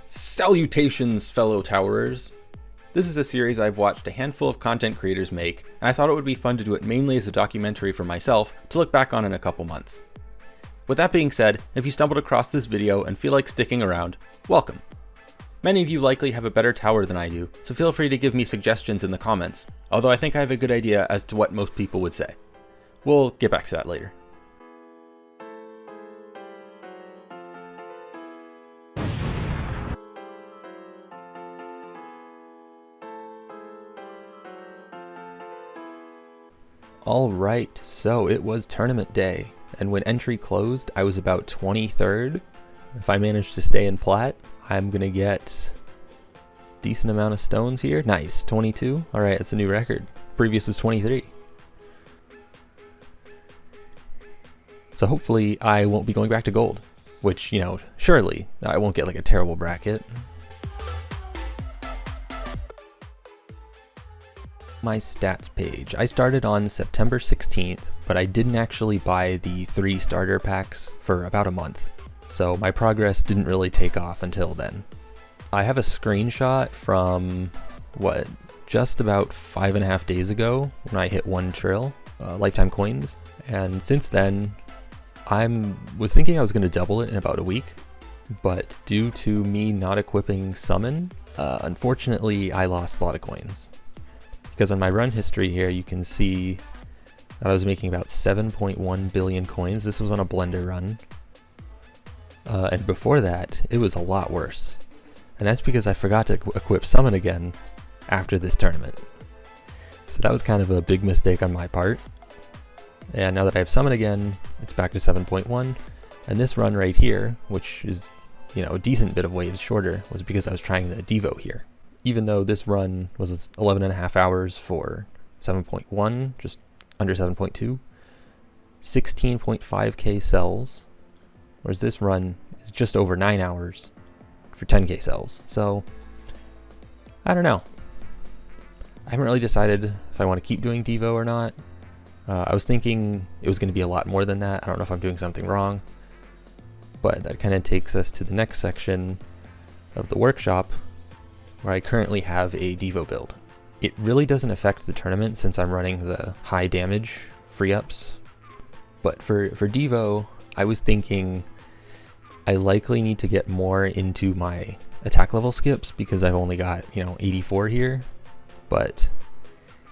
Salutations, fellow towerers! This is a series I've watched a handful of content creators make, and I thought it would be fun to do it mainly as a documentary for myself to look back on in a couple months. With that being said, if you stumbled across this video and feel like sticking around, welcome. Many of you likely have a better tower than I do, so feel free to give me suggestions in the comments, although I think I have a good idea as to what most people would say. We'll get back to that later. Alright, so it was tournament day, and when entry closed, I was about 23rd. If I manage to stay in plat, I'm gonna get a decent amount of stones here. Nice, 22. Alright, that's a new record. Previous was 23. So hopefully I won't be going back to gold, which, you know, surely I won't get like a terrible bracket. My stats page. I started on September 16th, but I didn't actually buy the 3 starter packs for about a month, so my progress didn't really take off until then. I have a screenshot from, just about 5.5 days ago when I hit 1 trill lifetime coins, and since then I was thinking I was going to double it in about a week, but due to me not equipping summon, unfortunately I lost a lot of coins. Because on my run history here, you can see that I was making about 7.1 billion coins. This was on a blender run. And before that, it was a lot worse. And that's because I forgot to equip summon again after this tournament. So that was kind of a big mistake on my part. And now that I have summon again, it's back to 7.1. And this run right here, which is, you know, a decent bit of waves shorter, was because I was trying the Devo here. Even though this run was 11.5 hours for 7.1, just under 7.2, 16.5k cells, whereas this run is just over 9 hours for 10k cells. So, I don't know. I haven't really decided if I want to keep doing Devo or not. I was thinking it was going to be a lot more than that. I don't know if I'm doing something wrong. But that kind of takes us to the next section of the workshop, where I currently have a Devo build. It really doesn't affect the tournament since I'm running the high damage free ups. But for Devo, I was thinking I likely need to get more into my attack level skips because I've only got, 84 here. But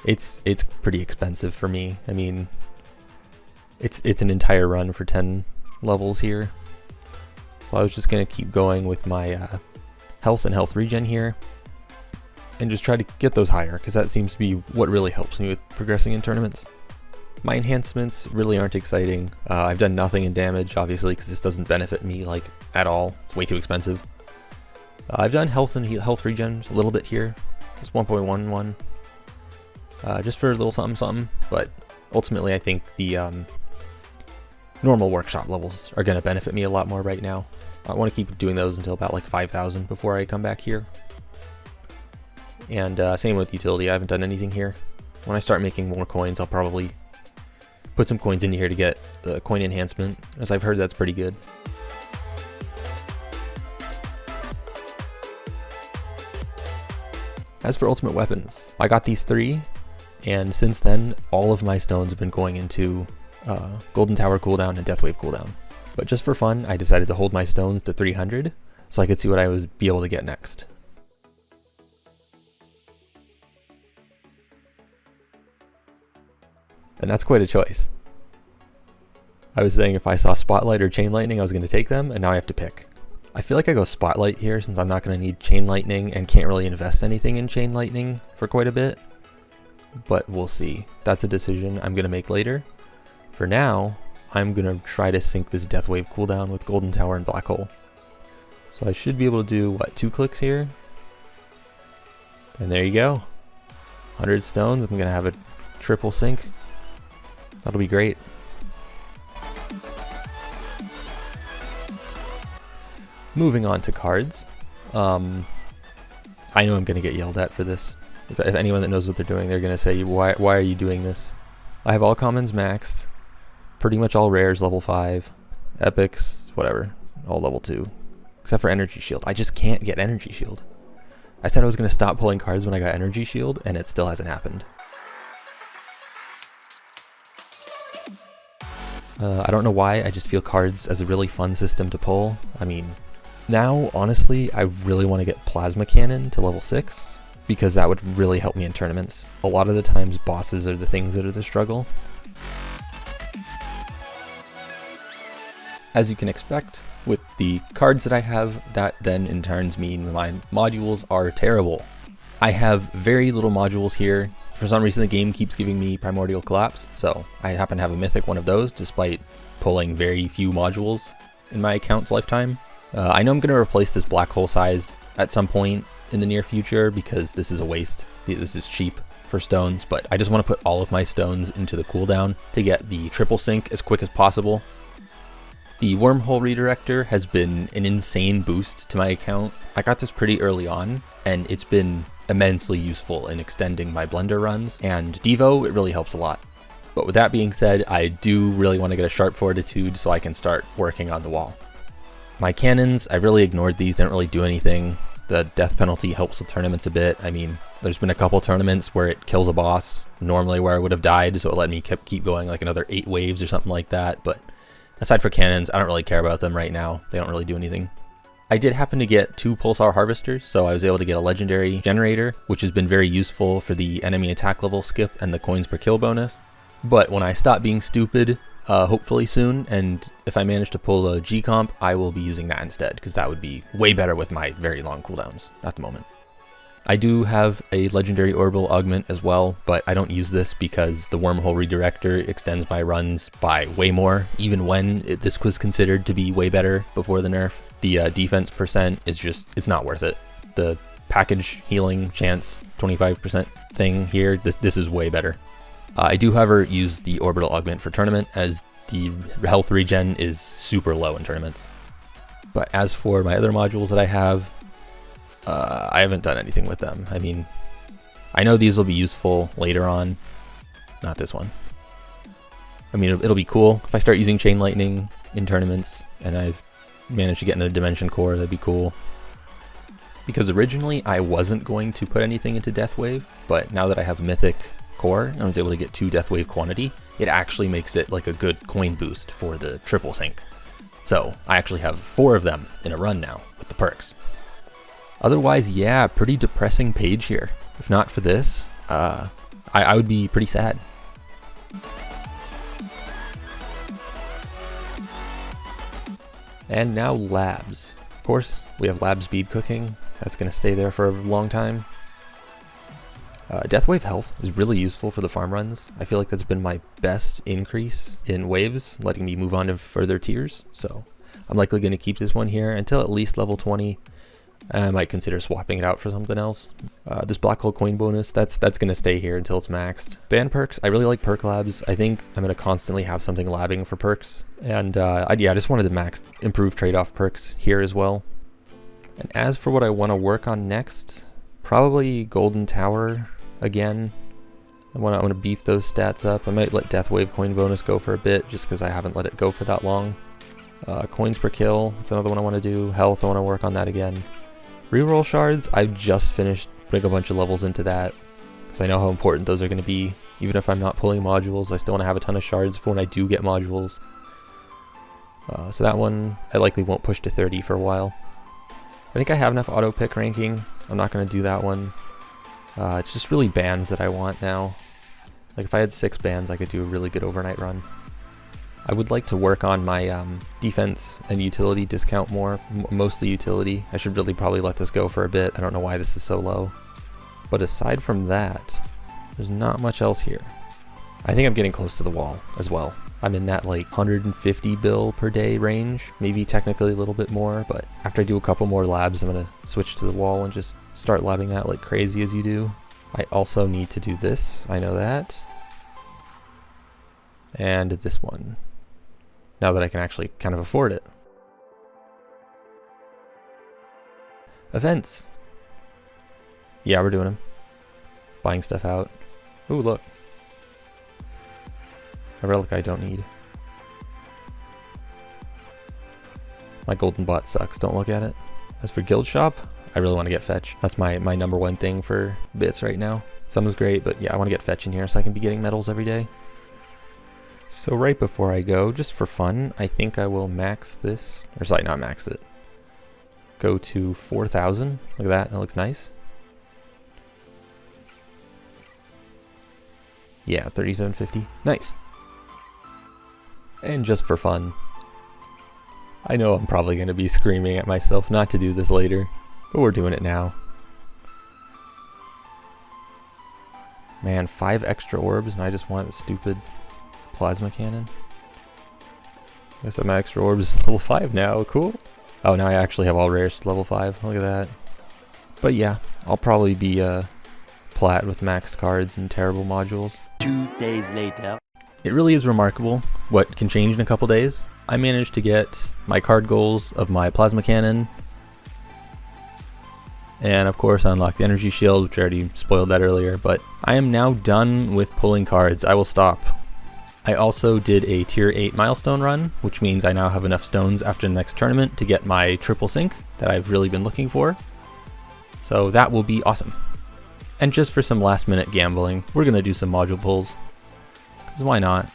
it's pretty expensive for me. I mean, it's an entire run for 10 levels here. So I was just gonna keep going with my health and health regen here, and just try to get those higher, because that seems to be what really helps me with progressing in tournaments. My enhancements really aren't exciting. I've done nothing in damage, obviously, because this doesn't benefit me, at all. It's way too expensive. I've done health and health regen a little bit here, just 1.11, just for a little something something, but ultimately I think the normal workshop levels are going to benefit me a lot more right now. I want to keep doing those until about 5,000 before I come back here. And same with utility, I haven't done anything here. When I start making more coins, I'll probably put some coins in here to get the coin enhancement, as I've heard that's pretty good. As for ultimate weapons, I got these 3, and since then, all of my stones have been going into Golden Tower cooldown and Death Wave cooldown. But just for fun, I decided to hold my stones to 300, so I could see what I would be able to get next. And that's quite a choice. I was saying if I saw Spotlight or Chain Lightning, I was going to take them, and now I have to pick. I feel like I go Spotlight here since I'm not going to need Chain Lightning and can't really invest anything in Chain Lightning for quite a bit. But we'll see. That's a decision I'm going to make later. For now, I'm going to try to sync this Death Wave cooldown with Golden Tower and Black Hole. So I should be able to do, 2 clicks here? And there you go. 100 stones. I'm going to have a triple sync. That'll be great. Moving on to cards. I know I'm going to get yelled at for this. If anyone that knows what they're doing, they're going to say, why are you doing this? I have all commons maxed. Pretty much all rares level 5. Epics, whatever. All level 2. except for energy shield. I just can't get energy shield. I said I was going to stop pulling cards when I got energy shield, and it still hasn't happened. I don't know why, I just feel cards as a really fun system to pull. I mean, now, honestly, I really want to get Plasma Cannon to level 6, because that would really help me in tournaments. A lot of the times, bosses are the things that are the struggle. As you can expect, with the cards that I have, that then in turns mean my modules are terrible. I have very little modules here. For some reason the game keeps giving me Primordial Collapse, so I happen to have a mythic one of those despite pulling very few modules in my account's lifetime. I know I'm going to replace this black hole size at some point in the near future because this is a waste. This is cheap for stones, but I just want to put all of my stones into the cooldown to get the triple sync as quick as possible. The wormhole redirector has been an insane boost to my account. I got this pretty early on, and it's been immensely useful in extending my blender runs, and Devo, it really helps a lot. But with that being said, I do really want to get a sharp fortitude so I can start working on the wall. My cannons, I really ignored these, they don't really do anything. The death penalty helps with tournaments a bit. I mean, there's been a couple tournaments where it kills a boss, normally where I would have died, so it let me keep going like another 8 waves or something like that, but aside for cannons, I don't really care about them right now. They don't really do anything. I did happen to get 2 Pulsar Harvesters, so I was able to get a Legendary Generator, which has been very useful for the enemy attack level skip and the coins per kill bonus. But when I stop being stupid, hopefully soon, and if I manage to pull a G-Comp, I will be using that instead, because that would be way better with my very long cooldowns at the moment. I do have a Legendary Orbital Augment as well, but I don't use this because the Wormhole Redirector extends my runs by way more, even when this was considered to be way better before the nerf. The defense percent is just, it's not worth it. The package healing chance 25% thing here, this is way better. I do, however, use the Orbital Augment for tournament, as the health regen is super low in tournaments. But as for my other modules that I have, I haven't done anything with them. I mean, I know these will be useful later on. Not this one. I mean, it'll be cool if I start using Chain Lightning in tournaments and I've managed to get into the Dimension Core, that'd be cool. Because originally I wasn't going to put anything into Death Wave, but now that I have Mythic Core and I was able to get 2 Death Wave quantity, it actually makes it like a good coin boost for the triple sync. So I actually have 4 of them in a run now with the perks. Otherwise, yeah, pretty depressing page here. If not for this, I would be pretty sad. And now labs. Of course, we have lab speed cooking. That's going to stay there for a long time. Deathwave health is really useful for the farm runs. I feel like that's been my best increase in waves, letting me move on to further tiers. So I'm likely going to keep this one here until at least level 20. I might consider swapping it out for something else. This black hole coin bonus, that's going to stay here until it's maxed. Band perks, I really like perk labs. I think I'm going to constantly have something labbing for perks. And I just wanted to max improve trade-off perks here as well. And as for what I want to work on next, probably Golden Tower again. I want to beef those stats up. I might let Deathwave coin bonus go for a bit just because I haven't let it go for that long. Coins per kill, that's another one I want to do. Health, I want to work on that again. Reroll shards, I've just finished putting a bunch of levels into that because I know how important those are going to be. Even if I'm not pulling modules, I still want to have a ton of shards for when I do get modules. So that one, I likely won't push to 30 for a while. I think I have enough auto pick ranking. I'm not going to do that one. It's just really bands that I want now. Like if I had 6 bands, I could do a really good overnight run. I would like to work on my defense and utility discount more, mostly utility. I should really probably let this go for a bit. I don't know why this is so low. But aside from that, there's not much else here. I think I'm getting close to the wall as well. I'm in that like 150 bill per day range, maybe technically a little bit more, but after I do a couple more labs, I'm going to switch to the wall and just start labbing that like crazy as you do. I also need to do this, I know that. And this one. Now that I can actually kind of afford it. Events. Yeah, we're doing them. Buying stuff out. Ooh, look. A relic I don't need. My golden bot sucks, don't look at it. As for guild shop, I really want to get fetch. That's my number one thing for bits right now. Summon's great, but yeah, I want to get fetch in here so I can be getting medals every day. So right before I go, just for fun, I think I will max this, or sorry, not max it. Go to 4,000, look at that, that looks nice. Yeah, 3750, nice. And just for fun, I know I'm probably going to be screaming at myself not to do this later, but we're doing it now. Man, 5 extra orbs and I just want a stupid plasma cannon. I guess my extra orbs is level 5 now, cool. Oh, now I actually have all rares to level 5, look at that. But yeah, I'll probably be plat with maxed cards and terrible modules. 2 days later. It really is remarkable what can change in a couple days. I managed to get my card goals of my plasma cannon. And of course I unlocked the energy shield, which I already spoiled that earlier, but I am now done with pulling cards. I will stop. I also did a tier 8 milestone run, which means I now have enough stones after the next tournament to get my triple sync that I've really been looking for. So that will be awesome. And just for some last minute gambling, we're going to do some module pulls. Because why not?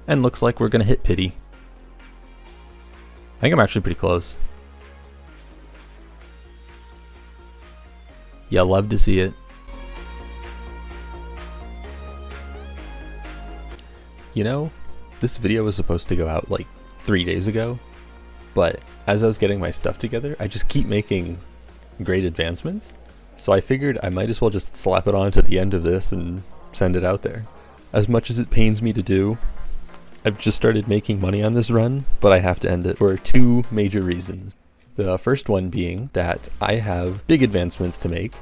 And looks like we're gonna hit pity. I think I'm actually pretty close. Yeah, love to see it. You know, this video was supposed to go out like 3 days ago, but as I was getting my stuff together, I just keep making great advancements. So I figured I might as well just slap it on to the end of this and send it out there. As much as it pains me to do, I've just started making money on this run, but I have to end it for 2 major reasons. The first one being that I have big advancements to make,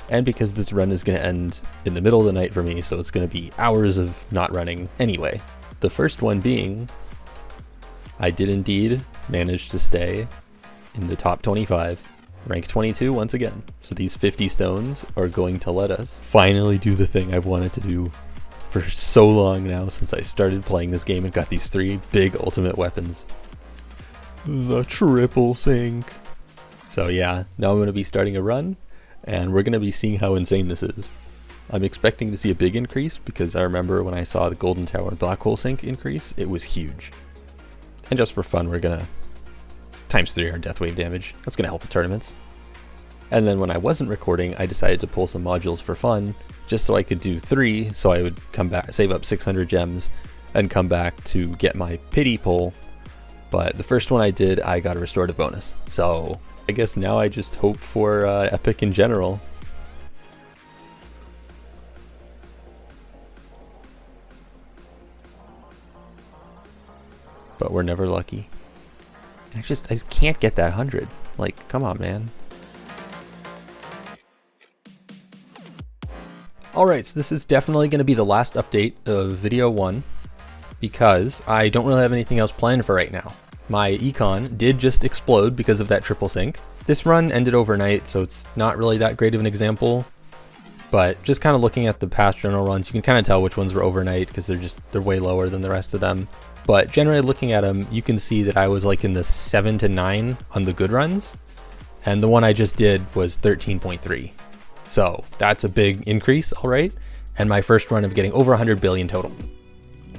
and because this run is going to end in the middle of the night for me, so it's going to be hours of not running anyway. The first one being, I did indeed manage to stay in the top 25, rank 22 once again. So these 50 stones are going to let us finally do the thing I've wanted to do for so long now since I started playing this game and got these 3 big ultimate weapons. The triple sync. So yeah, now I'm going to be starting a run, and we're going to be seeing how insane this is. I'm expecting to see a big increase because I remember when I saw the Golden Tower and Black Hole Sync increase, it was huge. And just for fun, we're going to ×3 our death wave damage. That's going to help with tournaments. And then when I wasn't recording, I decided to pull some modules for fun, just so I could do 3, so I would come back, save up 600 gems, and come back to get my pity pull. But the first one I did, I got a restorative bonus. So I guess now I just hope for epic in general. But we're never lucky. I just can't get that 100. Like, come on, man. Alright, so this is definitely going to be the last update of video 1, because I don't really have anything else planned for right now. My econ did just explode because of that triple sync. This run ended overnight, so it's not really that great of an example, but just kind of looking at the past general runs, you can kind of tell which ones were overnight because they're way lower than the rest of them. But generally looking at them, you can see that I was like in the 7 to 9 on the good runs, and the one I just did was 13.3. So that's a big increase, all right, and my first run of getting over 100 billion total.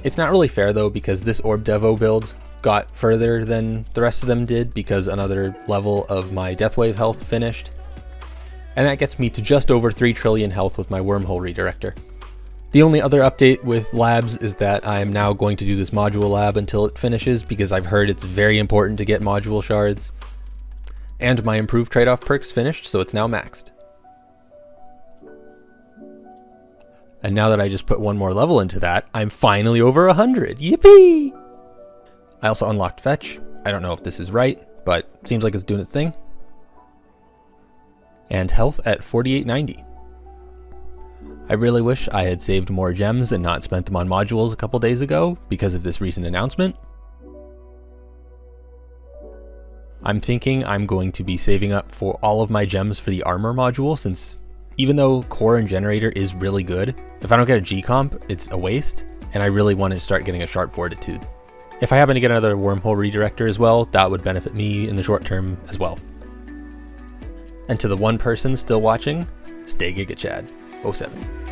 It's not really fair though, because this Orb Devo build got further than the rest of them did because another level of my Death Wave health finished. And that gets me to just over 3 trillion health with my Wormhole Redirector. The only other update with labs is that I am now going to do this module lab until it finishes, because I've heard it's very important to get module shards. And my improved trade-off perks finished, so it's now maxed. And now that I just put 1 more level into that, I'm finally over 100. Yippee! I also unlocked Fetch. I don't know if this is right, but seems like it's doing its thing. And health at 4890. I really wish I had saved more gems and not spent them on modules a couple days ago because of this recent announcement. I'm thinking I'm going to be saving up for all of my gems for the armor module, since even though core and generator is really good, if I don't get a G comp, it's a waste, and I really want to start getting a sharp fortitude. If I happen to get another wormhole redirector as well, that would benefit me in the short term as well. And to the one person still watching, stay Giga Chad 07.